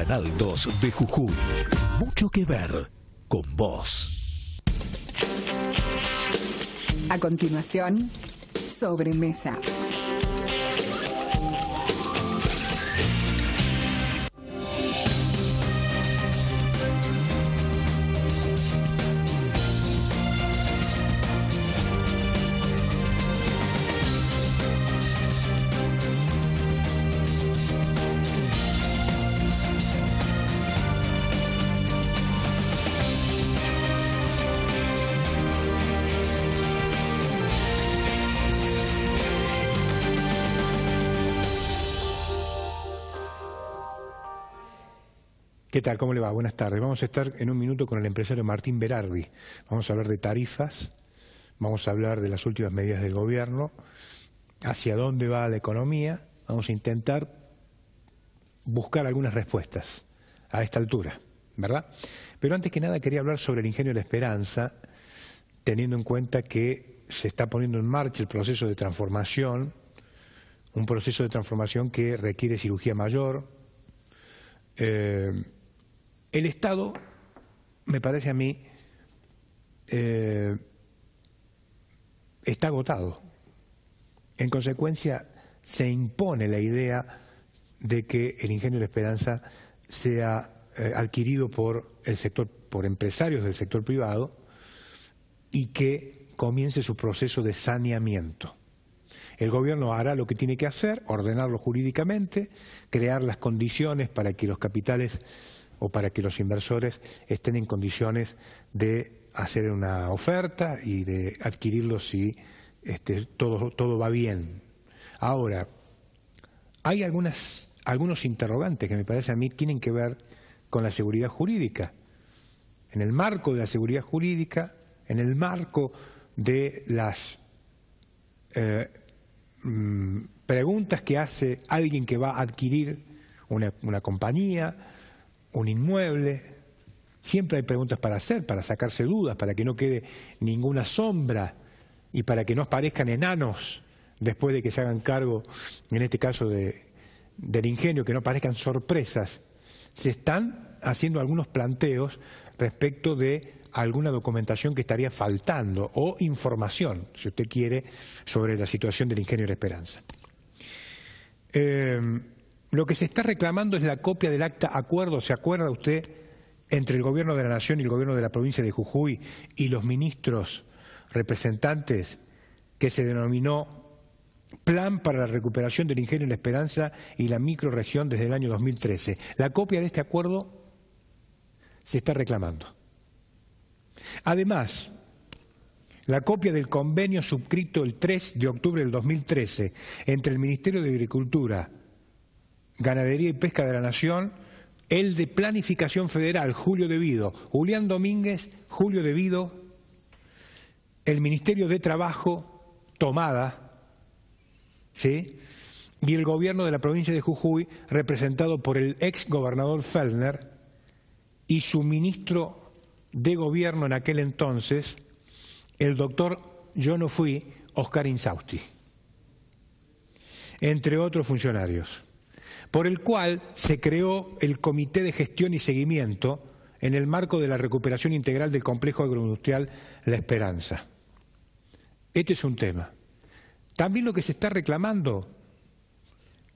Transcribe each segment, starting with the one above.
Canal 2 de Jujuy. Mucho que ver con vos. A continuación, Sobremesa. ¿Qué tal? ¿Cómo le va? Buenas tardes. Vamos a estar en un minuto con el empresario Martín Berardi. Vamos a hablar de tarifas, vamos a hablar de las últimas medidas del gobierno, hacia dónde va la economía. Vamos a intentar buscar algunas respuestas a esta altura, ¿verdad? Pero antes que nada quería hablar sobre el Ingenio La Esperanza, teniendo en cuenta que se está poniendo en marcha el proceso de transformación, un proceso de transformación que requiere cirugía mayor. El Estado, me parece a mí, está agotado. En consecuencia, se impone la idea de que el Ingenio La Esperanza sea adquirido por el sector, por empresarios del sector privado, y que comience su proceso de saneamiento. El gobierno hará lo que tiene que hacer, ordenarlo jurídicamente, crear las condiciones para que los capitales o para que los inversores estén en condiciones de hacer una oferta y de adquirirlo si todo va bien. Ahora, hay algunos interrogantes que me parece a mí tienen que ver con la seguridad jurídica. En el marco de la seguridad jurídica, en el marco de las preguntas que hace alguien que va a adquirir una compañía, un inmueble, siempre hay preguntas para hacer, para sacarse dudas, para que no quede ninguna sombra y para que no aparezcan enanos después de que se hagan cargo, en este caso del ingenio, que no aparezcan sorpresas. Se están haciendo algunos planteos respecto de alguna documentación que estaría faltando o información, si usted quiere, sobre la situación del Ingenio La Esperanza. Lo que se está reclamando es la copia del acta acuerdo, ¿se acuerda usted?, entre el Gobierno de la Nación y el Gobierno de la provincia de Jujuy y los ministros representantes, que se denominó Plan para la Recuperación del Ingenio La Esperanza y la Microrregión desde el año 2013. La copia de este acuerdo se está reclamando. Además, la copia del convenio suscrito el 3 de octubre del 2013 entre el Ministerio de Agricultura, Ganadería y Pesca de la Nación, el de Planificación Federal, Julio Devido, Julián Domínguez, Julio Devido, el Ministerio de Trabajo, Tomada, ¿sí?, y el Gobierno de la provincia de Jujuy, representado por el ex gobernador Fellner y su ministro de Gobierno en aquel entonces, el doctor Yo no fui, Oscar Insausti, entre otros funcionarios, por el cual se creó el Comité de Gestión y Seguimiento en el marco de la recuperación integral del complejo agroindustrial La Esperanza. Este es un tema. También lo que se está reclamando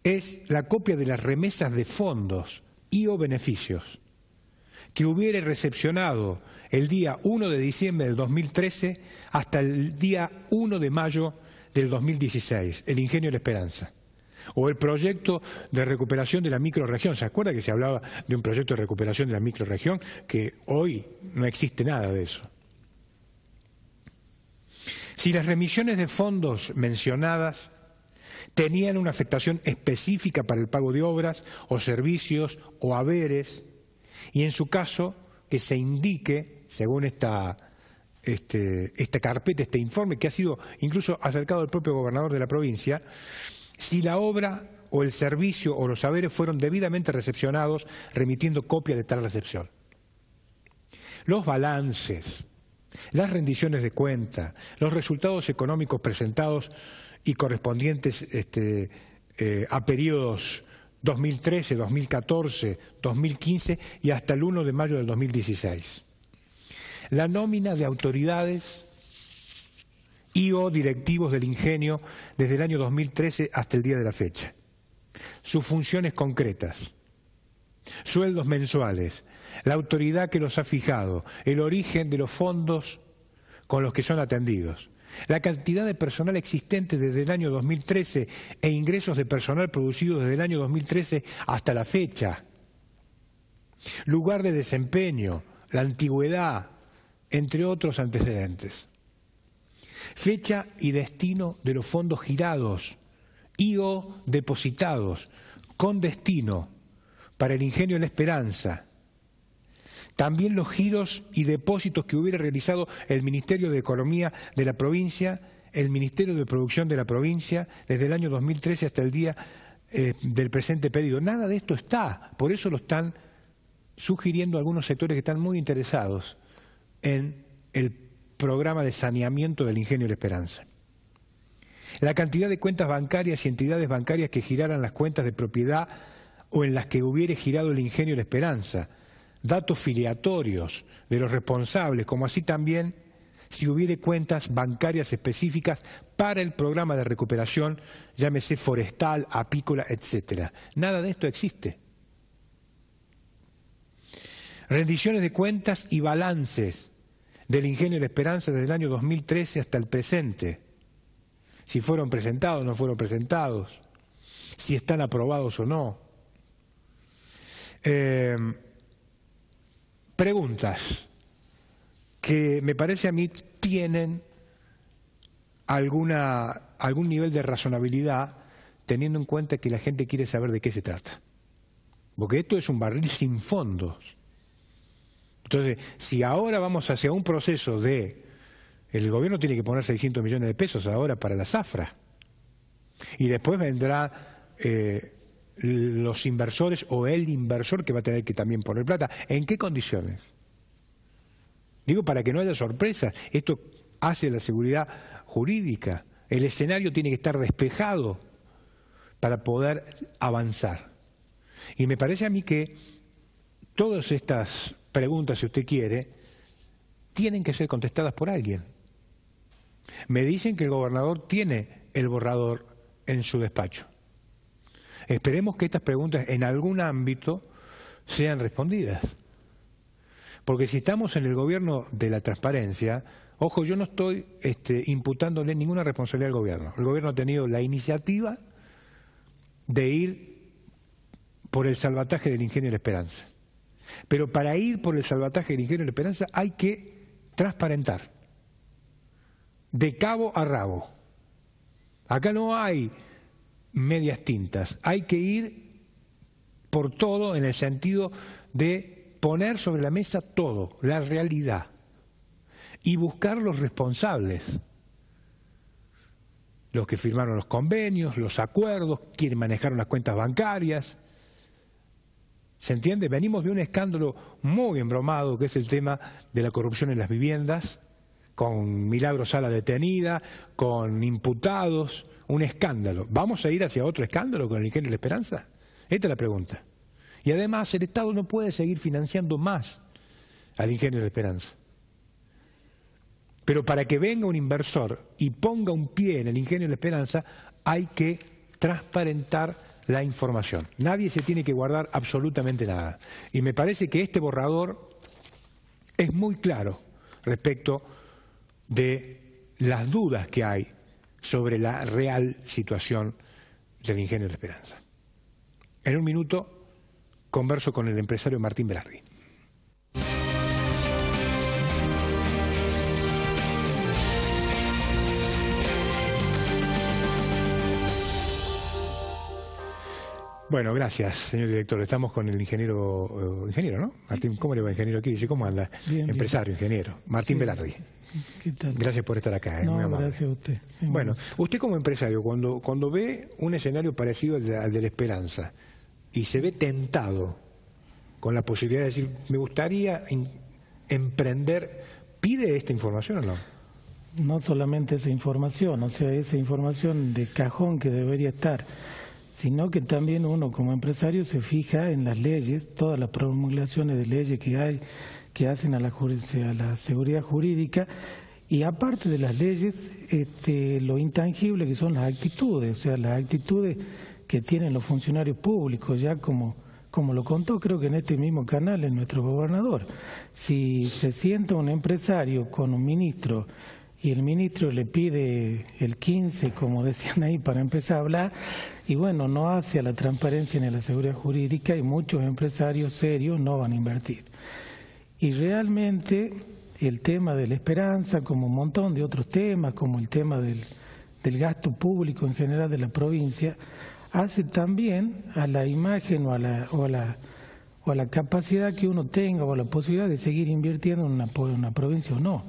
es la copia de las remesas de fondos y o beneficios que hubiera recepcionado el día 1 de diciembre del 2013 hasta el día 1 de mayo del 2016, el Ingenio La Esperanza. O el proyecto de recuperación de la microrregión. ¿Se acuerda que se hablaba de un proyecto de recuperación de la microrregión? Que hoy no existe nada de eso. Si las remisiones de fondos mencionadas tenían una afectación específica para el pago de obras o servicios o haberes, y en su caso que se indique, según esta carpeta, este informe que ha sido incluso acercado al propio gobernador de la provincia, si la obra o el servicio o los haberes fueron debidamente recepcionados, remitiendo copia de tal recepción. Los balances, las rendiciones de cuenta, los resultados económicos presentados y correspondientes a periodos 2013, 2014, 2015 y hasta el 1 de mayo del 2016. La nómina de autoridades y o directivos del ingenio desde el año 2013 hasta el día de la fecha. Sus funciones concretas, sueldos mensuales, la autoridad que los ha fijado, el origen de los fondos con los que son atendidos, la cantidad de personal existente desde el año 2013 e ingresos de personal producidos desde el año 2013 hasta la fecha, lugar de desempeño, la antigüedad, entre otros antecedentes. Fecha y destino de los fondos girados y o depositados con destino para el ingenio La Esperanza. También los giros y depósitos que hubiera realizado el Ministerio de Economía de la provincia, el Ministerio de Producción de la provincia, desde el año 2013 hasta el día del presente pedido. Nada de esto está, por eso lo están sugiriendo algunos sectores que están muy interesados en el programa de saneamiento del ingenio La Esperanza. La cantidad de cuentas bancarias y entidades bancarias que giraran las cuentas de propiedad o en las que hubiere girado el ingenio La Esperanza, datos filiatorios de los responsables, como así también si hubiere cuentas bancarias específicas para el programa de recuperación, llámese forestal, apícola, etcétera. Nada de esto existe. Rendiciones de cuentas y balances del ingenio La Esperanza desde el año 2013 hasta el presente. Si fueron presentados o no fueron presentados, si están aprobados o no. Preguntas que me parece a mí tienen algún nivel de razonabilidad, teniendo en cuenta que la gente quiere saber de qué se trata. Porque esto es un barril sin fondos. Entonces, si ahora vamos hacia un proceso de... El gobierno tiene que poner 600 millones de pesos ahora para la zafra. Y después vendrá los inversores o el inversor que va a tener que también poner plata. ¿En qué condiciones? Digo, para que no haya sorpresas. Esto hace la seguridad jurídica. El escenario tiene que estar despejado para poder avanzar. Y me parece a mí que todas estas preguntas, si usted quiere, tienen que ser contestadas por alguien. Me dicen que el gobernador tiene el borrador en su despacho. Esperemos que estas preguntas en algún ámbito sean respondidas. Porque si estamos en el gobierno de la transparencia, ojo, yo no estoy imputándole ninguna responsabilidad al gobierno. El gobierno ha tenido la iniciativa de ir por el salvataje del ingenio La Esperanza. Pero para ir por el salvataje del ingenio La Esperanza hay que transparentar, de cabo a rabo. Acá no hay medias tintas, hay que ir por todo en el sentido de poner sobre la mesa todo, la realidad, y buscar los responsables, los que firmaron los convenios, los acuerdos, quienes manejaron las cuentas bancarias. ¿Se entiende? Venimos de un escándalo muy embromado, que es el tema de la corrupción en las viviendas, con Milagro Sala detenida, con imputados, un escándalo. ¿Vamos a ir hacia otro escándalo con el ingenio La Esperanza? Esta es la pregunta. Y además el Estado no puede seguir financiando más al ingenio La Esperanza. Pero para que venga un inversor y ponga un pie en el ingenio La Esperanza, hay que transparentar la información. Nadie se tiene que guardar absolutamente nada. Y me parece que este borrador es muy claro respecto de las dudas que hay sobre la real situación del ingenio La Esperanza. En un minuto converso con el empresario Martín Velardi. Bueno, gracias, señor director. Estamos con el ingeniero, ¿no? Martín, ¿cómo le va, ingeniero Kirich? ¿Cómo anda? Bien, empresario, bien. Ingeniero. Martín Velardi. ¿Qué tal? Gracias por estar acá, No, muy amable. gracias a usted. Bueno, usted como empresario, cuando ve un escenario parecido al de La Esperanza y se ve tentado con la posibilidad de decir, me gustaría emprender, ¿pide esta información o no? No solamente esa información, o sea, esa información de cajón que debería estar sino que también uno como empresario se fija en las leyes, todas las promulgaciones de leyes que hay, que hacen a la seguridad jurídica, y aparte de las leyes, lo intangible que son las actitudes, o sea, las actitudes que tienen los funcionarios públicos, ya como lo contó creo que en este mismo canal en nuestro gobernador. Si se sienta un empresario con un ministro y el ministro le pide el 15, como decían ahí, para empezar a hablar, y bueno, no hace a la transparencia ni a la seguridad jurídica, y muchos empresarios serios no van a invertir. Y realmente el tema de la esperanza, como un montón de otros temas, como el tema del gasto público en general de la provincia, hace también a la imagen o a la capacidad que uno tenga o a la posibilidad de seguir invirtiendo en una provincia o no.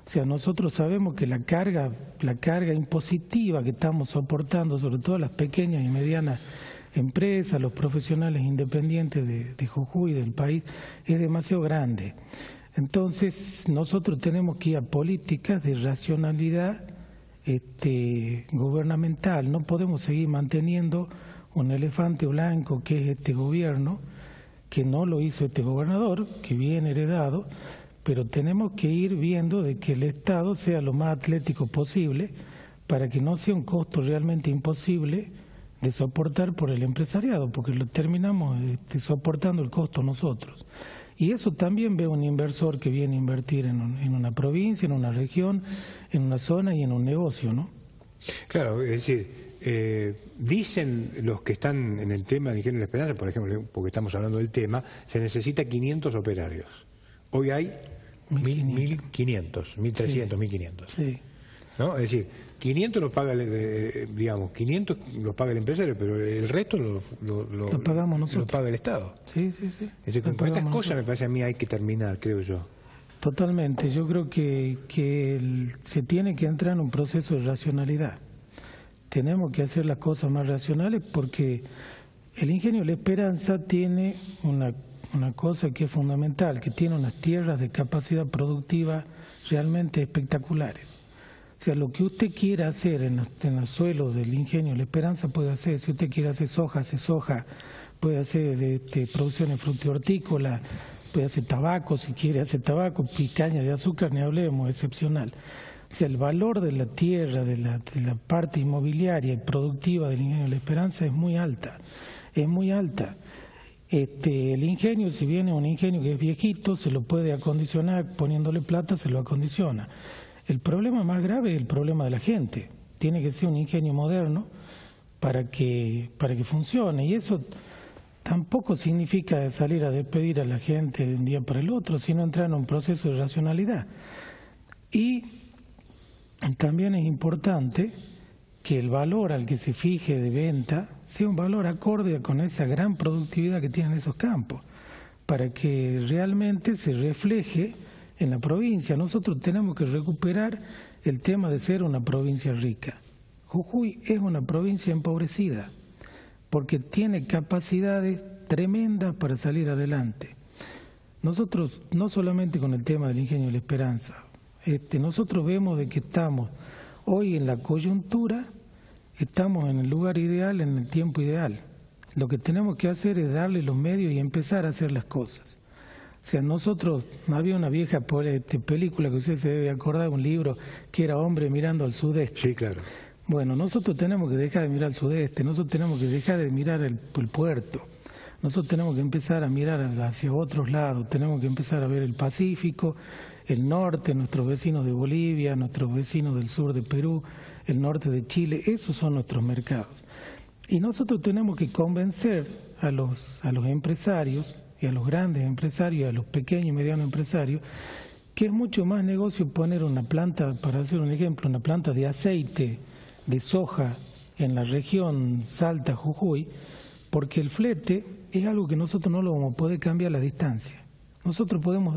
O sea, nosotros sabemos que la carga impositiva que estamos soportando, sobre todo las pequeñas y medianas empresas, los profesionales independientes de Jujuy, del país, es demasiado grande. Entonces, nosotros tenemos que ir a políticas de racionalidad gubernamental. No podemos seguir manteniendo un elefante blanco que es este gobierno, que no lo hizo este gobernador, que viene heredado, pero tenemos que ir viendo de que el Estado sea lo más atlético posible para que no sea un costo realmente imposible de soportar por el empresariado, porque lo terminamos soportando el costo nosotros. Y eso también ve un inversor que viene a invertir en una provincia, en una región, en una zona y en un negocio, ¿no? Claro, es decir, dicen los que están en el tema de Ingenio de la Esperanza, por ejemplo, porque estamos hablando del tema, se necesita 500 operarios. Hoy hay 1.500, 1.300, sí. 1.500. Sí. ¿No? Es decir, 500 los paga, 500 los paga el empresario, pero el resto lo pagamos nosotros. Lo paga el Estado. Sí, sí, sí. Es decir, con estas cosas me parece a mí hay que terminar, creo yo. Totalmente. Yo creo que se tiene que entrar en un proceso de racionalidad. Tenemos que hacer las cosas más racionales porque el Ingenio de la Esperanza tiene una cosa que es fundamental, que tiene unas tierras de capacidad productiva realmente espectaculares. O sea, lo que usted quiera hacer en los suelos del Ingenio de la Esperanza puede hacer. Si usted quiere hacer soja, hace soja. Puede hacer producciones frutícolas, puede hacer tabaco, si quiere hacer tabaco, picaña de azúcar, ni hablemos, excepcional. O sea, el valor de la tierra, de la parte inmobiliaria y productiva del Ingenio de la Esperanza es muy alta, es muy alta. El ingenio, si viene un ingenio que es viejito, se lo puede acondicionar, poniéndole plata se lo acondiciona. El problema más grave es el problema de la gente. Tiene que ser un ingenio moderno para que funcione. Y eso tampoco significa salir a despedir a la gente de un día para el otro, sino entrar en un proceso de racionalidad. Y también es importante que el valor al que se fije de venta sea un valor acorde con esa gran productividad que tienen esos campos, para que realmente se refleje en la provincia. Nosotros tenemos que recuperar el tema de ser una provincia rica. Jujuy es una provincia empobrecida porque tiene capacidades tremendas para salir adelante. Nosotros, no solamente con el tema del Ingenio de la Esperanza, nosotros vemos de que estamos hoy en la coyuntura, estamos en el lugar ideal, en el tiempo ideal. Lo que tenemos que hacer es darle los medios y empezar a hacer las cosas. O sea, nosotros, había una vieja película que usted se debe acordar, un libro que era Hombre mirando al sudeste. Sí, claro. Bueno, nosotros tenemos que dejar de mirar al sudeste, nosotros tenemos que dejar de mirar el puerto, nosotros tenemos que empezar a mirar hacia otros lados, tenemos que empezar a ver el Pacífico, el norte, nuestros vecinos de Bolivia, nuestros vecinos del sur de Perú, el norte de Chile, esos son nuestros mercados. Y nosotros tenemos que convencer a los empresarios, y a los grandes empresarios, a los pequeños y medianos empresarios, que es mucho más negocio poner una planta, para hacer un ejemplo, una planta de aceite de soja en la región Salta, Jujuy, porque el flete es algo que nosotros no lo vamos a poder cambiar a la distancia. Nosotros podemos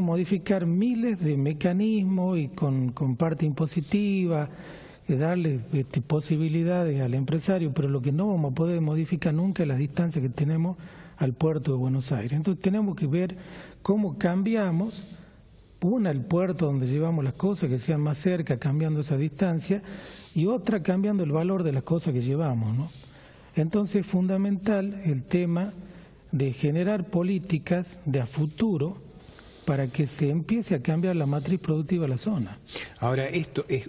modificar miles de mecanismos y con parte impositiva, darle posibilidades al empresario, pero lo que no vamos a poder modificar nunca es la distancia que tenemos al puerto de Buenos Aires. Entonces tenemos que ver cómo cambiamos Una, el puerto donde llevamos las cosas, que sean más cerca, cambiando esa distancia, y otra, cambiando el valor de las cosas que llevamos, ¿no? Entonces es fundamental el tema de generar políticas de a futuro para que se empiece a cambiar la matriz productiva de la zona. Ahora,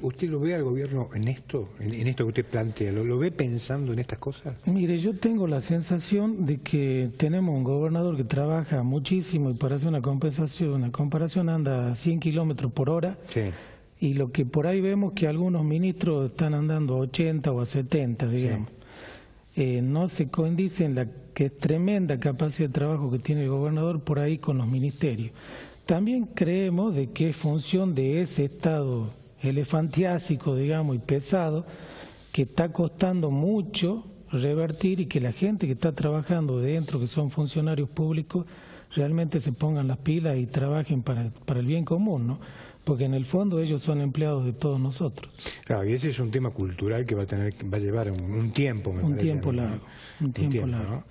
¿usted lo ve al gobierno en esto que usted plantea? ¿Lo ve pensando en estas cosas? Mire, yo tengo la sensación de que tenemos un gobernador que trabaja muchísimo y para hacer una comparación anda a 100 kilómetros por hora. Sí. Y lo que por ahí vemos que algunos ministros están andando a 80 o a 70, digamos. Sí. No se condice en la que es tremenda capacidad de trabajo que tiene el gobernador por ahí con los ministerios. También creemos de que es función de ese estado elefantiásico, digamos, y pesado, que está costando mucho revertir y que la gente que está trabajando dentro, que son funcionarios públicos, realmente se pongan las pilas y trabajen para el bien común, ¿no? Porque en el fondo ellos son empleados de todos nosotros. Claro, y ese es un tema cultural que va a llevar un tiempo, me parece. Un tiempo largo.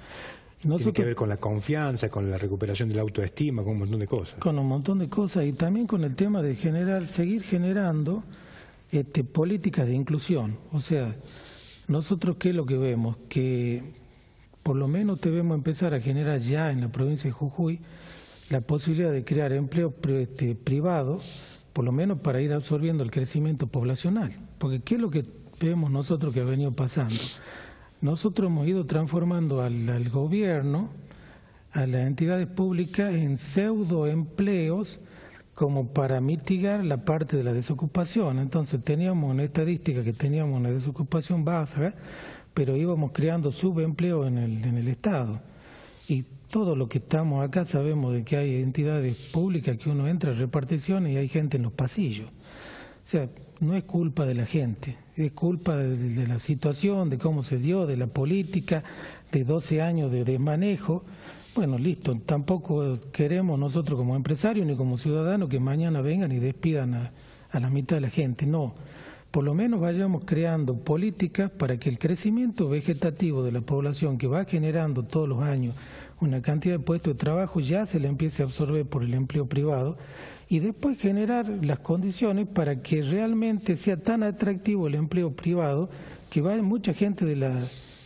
¿No? Tiene que ver con la confianza, con la recuperación de la autoestima, con un montón de cosas. Con un montón de cosas y también con el tema de seguir generando políticas de inclusión. O sea, nosotros ¿qué es lo que vemos? Que por lo menos debemos empezar a generar ya en la provincia de Jujuy la posibilidad de crear empleo privado, por lo menos para ir absorbiendo el crecimiento poblacional. Porque ¿qué es lo que vemos nosotros que ha venido pasando? Nosotros hemos ido transformando al gobierno, a las entidades públicas, en pseudoempleos como para mitigar la parte de la desocupación. Entonces teníamos una estadística que teníamos una desocupación baja, pero íbamos creando subempleo en el Estado. Y todo lo que estamos acá sabemos de que hay entidades públicas que uno entra a reparticiones y hay gente en los pasillos. O sea, no es culpa de la gente, es culpa de la situación, de cómo se dio, de la política, de 12 años de desmanejo. Bueno, listo, tampoco queremos nosotros como empresarios ni como ciudadanos que mañana vengan y despidan a la mitad de la gente, no. Por lo menos vayamos creando políticas para que el crecimiento vegetativo de la población que va generando todos los años una cantidad de puestos de trabajo ya se le empiece a absorber por el empleo privado y después generar las condiciones para que realmente sea tan atractivo el empleo privado que mucha gente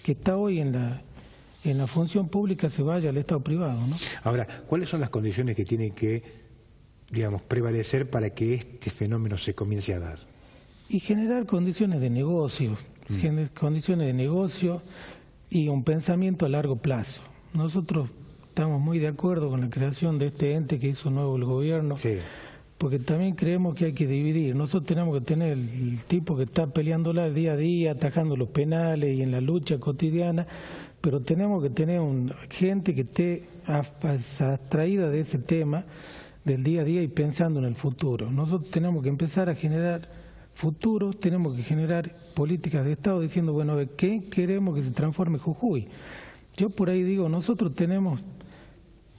que está hoy en la función pública se vaya al Estado privado, ¿no? Ahora, ¿cuáles son las condiciones que tienen que, digamos, prevalecer para que este fenómeno se comience a dar? Y generar condiciones de negocio, y un pensamiento a largo plazo. Nosotros estamos muy de acuerdo con la creación de este ente que hizo nuevo el gobierno, sí, porque también creemos que hay que dividir. Nosotros tenemos que tener el tipo que está peleándola día a día, atajando los penales y en la lucha cotidiana, pero tenemos que tener gente que esté abstraída de ese tema del día a día y pensando en el futuro. Nosotros tenemos que empezar a generar futuro, tenemos que generar políticas de Estado diciendo, bueno, ¿qué queremos que se transforme Jujuy? Yo por ahí digo, nosotros tenemos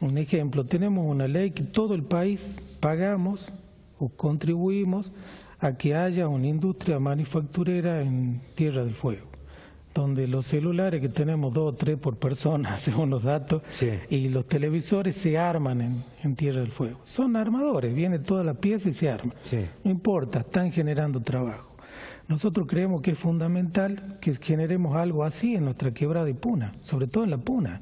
un ejemplo, tenemos una ley que todo el país pagamos o contribuimos a que haya una industria manufacturera en Tierra del Fuego, donde los celulares que tenemos 2 o 3 por persona, según los datos, sí, y los televisores se arman en Tierra del Fuego. Son armadores, viene toda la pieza y se arma. Sí. No importa, están generando trabajo. Nosotros creemos que es fundamental que generemos algo así en nuestra quebrada de Puna, sobre todo en la Puna.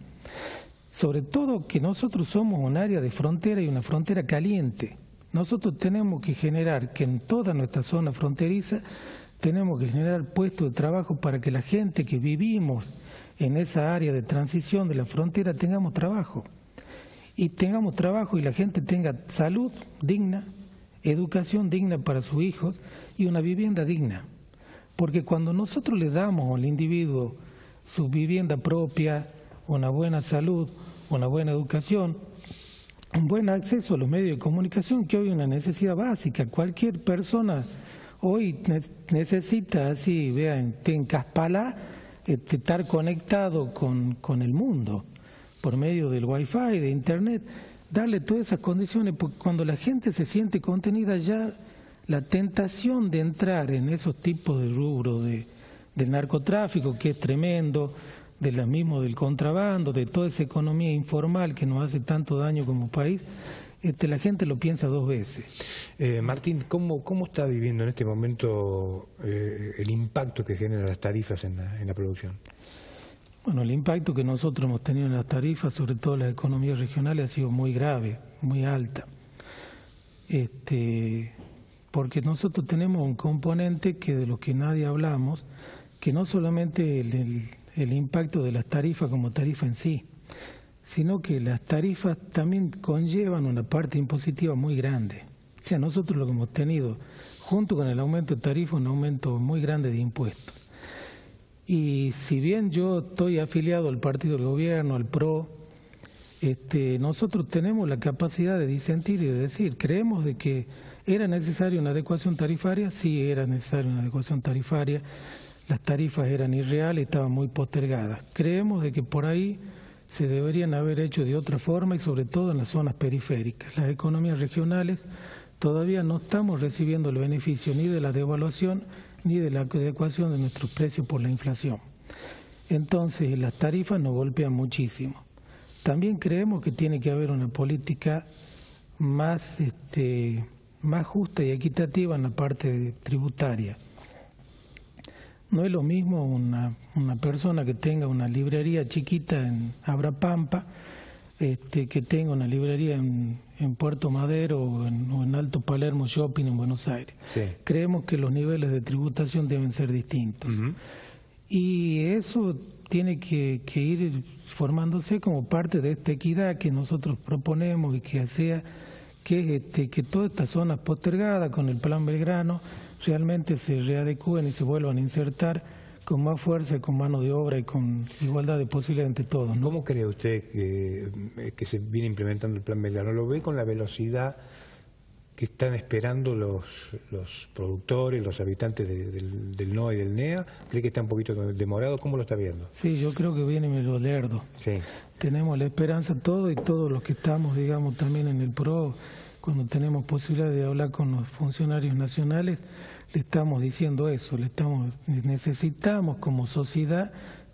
Sobre todo que nosotros somos un área de frontera y una frontera caliente. Nosotros tenemos que generar que en toda nuestra zona fronteriza tenemos que generar puestos de trabajo para que la gente que vivimos en esa área de transición de la frontera tengamos trabajo. Y tengamos trabajo y la gente tenga salud digna, educación digna para sus hijos y una vivienda digna. Porque cuando nosotros le damos al individuo su vivienda propia, una buena salud, una buena educación, un buen acceso a los medios de comunicación, que hoy es una necesidad básica, cualquier persona hoy necesita, así, vean, en Caspalá, estar conectado con el mundo, por medio del Wi-Fi, de Internet, darle todas esas condiciones, porque cuando la gente se siente contenida ya, la tentación de entrar en esos tipos de rubro del narcotráfico, que es tremendo, del contrabando, de toda esa economía informal que nos hace tanto daño como país, la gente lo piensa dos veces. Martín, ¿cómo está viviendo en este momento el impacto que generan las tarifas en la producción? Bueno, el impacto que nosotros hemos tenido en las tarifas, sobre todo en las economías regionales, ha sido muy grave, muy alta. Porque nosotros tenemos un componente que de lo que nadie hablamos, que no solamente el impacto de las tarifas como tarifa en sí, sino que las tarifas también conllevan una parte impositiva muy grande. O sea, nosotros lo que hemos tenido, junto con el aumento de tarifas, un aumento muy grande de impuestos. Y si bien yo estoy afiliado al partido del gobierno, al PRO, nosotros tenemos la capacidad de disentir y de decir, creemos de que era necesaria una adecuación tarifaria, sí era necesaria una adecuación tarifaria, las tarifas eran irreales y estaban muy postergadas. Creemos de que por ahí se deberían haber hecho de otra forma y sobre todo en las zonas periféricas. Las economías regionales todavía no estamos recibiendo el beneficio ni de la devaluación ni de la adecuación de nuestros precios por la inflación. Entonces las tarifas nos golpean muchísimo. También creemos que tiene que haber una política más justa y equitativa en la parte tributaria. No es lo mismo una persona que tenga una librería chiquita en Abrapampa que tenga una librería en Puerto Madero o en Alto Palermo Shopping en Buenos Aires. Sí. Creemos que los niveles de tributación deben ser distintos. Y eso tiene que ir formándose como parte de esta equidad que nosotros proponemos y que sea que todas estas zonas postergadas con el Plan Belgrano realmente se readecúen y se vuelvan a insertar con más fuerza, con mano de obra y con igualdad de posibilidades entre todos, ¿no? ¿Cómo cree usted que se viene implementando el Plan Belgrano? ¿Lo ve con la velocidad que están esperando los productores, los habitantes del NOA y del NEA? ¿Cree que está un poquito demorado? ¿Cómo lo está viendo? Sí, yo creo que viene medio lerdo. Sí. Tenemos la esperanza todos y todos los que estamos, digamos, también en el PRO, cuando tenemos posibilidad de hablar con los funcionarios nacionales, le estamos diciendo eso, necesitamos como sociedad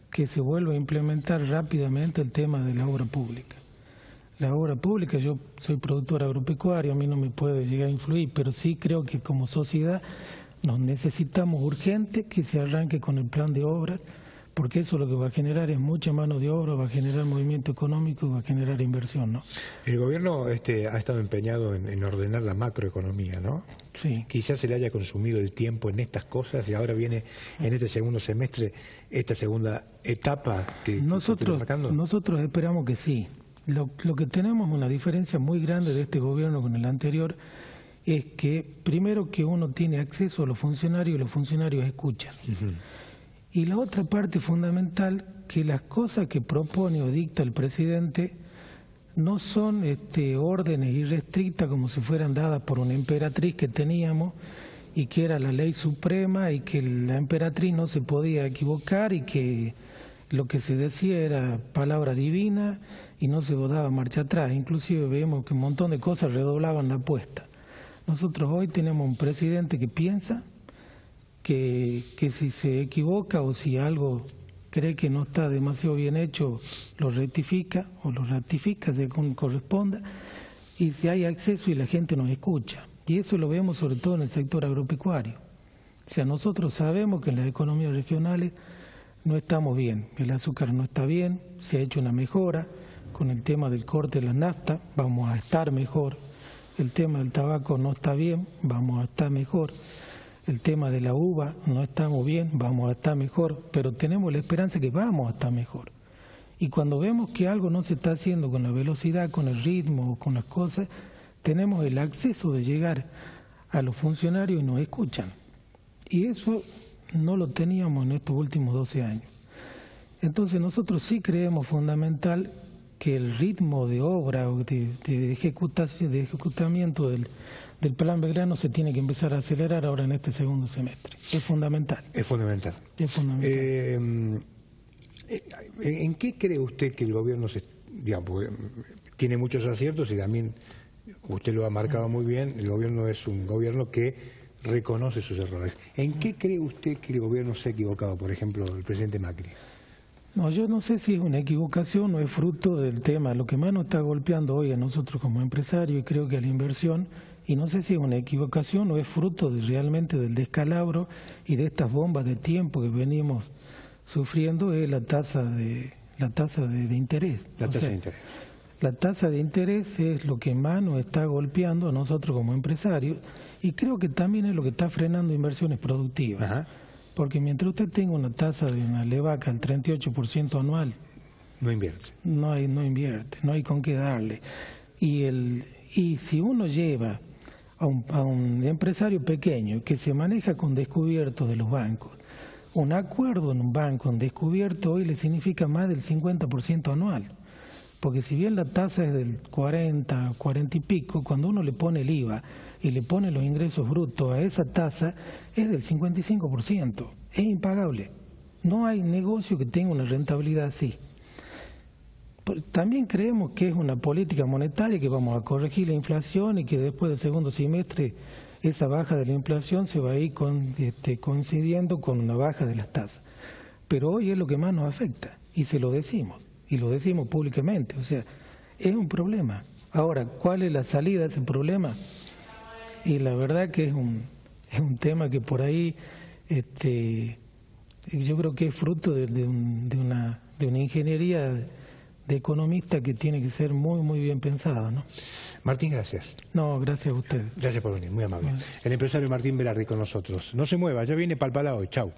que se vuelva a implementar rápidamente el tema de la obra pública. La obra pública, yo soy productor agropecuario, a mí no me puede llegar a influir, pero sí creo que como sociedad nos necesitamos urgente que se arranque con el plan de obras, porque eso lo que va a generar es mucha mano de obra, va a generar movimiento económico, va a generar inversión, ¿no? El gobierno ha estado empeñado en ordenar la macroeconomía, ¿no? Sí. Quizás se le haya consumido el tiempo en estas cosas y ahora viene en este segundo semestre esta segunda etapa que nosotros esperamos que sí. Lo que tenemos una diferencia muy grande de este gobierno con el anterior es que primero que uno tiene acceso a los funcionarios y los funcionarios escuchan. Y la otra parte fundamental, que las cosas que propone o dicta el presidente no son órdenes irrestrictas como si fueran dadas por una emperatriz que teníamos y que era la ley suprema y que la emperatriz no se podía equivocar y que lo que se decía era palabra divina y no se daba marcha atrás. Inclusive vemos que un montón de cosas redoblaban la apuesta. Nosotros hoy tenemos un presidente que piensa que si se equivoca o si algo cree que no está demasiado bien hecho, lo rectifica o lo ratifica según corresponda, y si hay acceso y la gente nos escucha. Y eso lo vemos sobre todo en el sector agropecuario. O sea, nosotros sabemos que en las economías regionales no estamos bien, el azúcar no está bien, se ha hecho una mejora con el tema del corte de la nafta, vamos a estar mejor. El tema del tabaco no está bien, vamos a estar mejor. El tema de la uva, no estamos bien, vamos a estar mejor, pero tenemos la esperanza que vamos a estar mejor. Y cuando vemos que algo no se está haciendo con la velocidad, con el ritmo, con las cosas, tenemos el acceso de llegar a los funcionarios y nos escuchan. Y eso no lo teníamos en estos últimos 12 años. Entonces nosotros sí creemos fundamental que el ritmo de obra o de ejecutamiento del Plan Belgrano se tiene que empezar a acelerar ahora en este segundo semestre. Es fundamental. Es fundamental. Es fundamental. ¿En qué cree usted que el gobierno tiene muchos aciertos y también usted lo ha marcado muy bien, el gobierno es un gobierno que reconoce sus errores? ¿En qué cree usted que el gobierno se ha equivocado, por ejemplo, el presidente Macri? No, yo no sé si es una equivocación o es fruto del tema. Lo que más nos está golpeando hoy a nosotros como empresarios y creo que a la inversión, y no sé si es una equivocación o es fruto realmente del descalabro y de estas bombas de tiempo que venimos sufriendo, es la tasa de interés. La tasa de interés. La tasa de interés es lo que más nos está golpeando a nosotros como empresarios y creo que también es lo que está frenando inversiones productivas. Ajá. Porque mientras usted tenga una tasa de una LEVAC al 38% anual, no invierte. No invierte, no hay con qué darle. Y si uno lleva a un empresario pequeño que se maneja con descubiertos de los bancos, un acuerdo en un banco en descubierto hoy le significa más del 50% anual. Porque si bien la tasa es del 40 y pico, cuando uno le pone el IVA y le pone los ingresos brutos a esa tasa, es del 55%. Es impagable. No hay negocio que tenga una rentabilidad así. También creemos que es una política monetaria que vamos a corregir la inflación y que después del segundo semestre esa baja de la inflación se va a ir coincidiendo con una baja de las tasas. Pero hoy es lo que más nos afecta y se lo decimos. Y lo decimos públicamente, o sea, es un problema. Ahora, ¿cuál es la salida a ese problema? Y la verdad que es un tema que por ahí yo creo que es fruto de una ingeniería de economista que tiene que ser muy, muy bien pensada, ¿no? Martín, gracias. No, gracias a ustedes. Gracias por venir, muy amable. Bueno. El empresario Martín Berardi con nosotros. No se mueva, ya viene Palpalá hoy. Chau.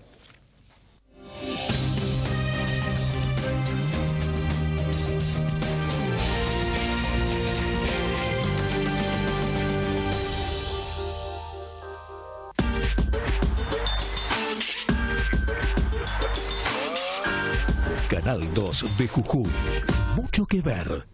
Canal 2 de Jujuy. Mucho que ver.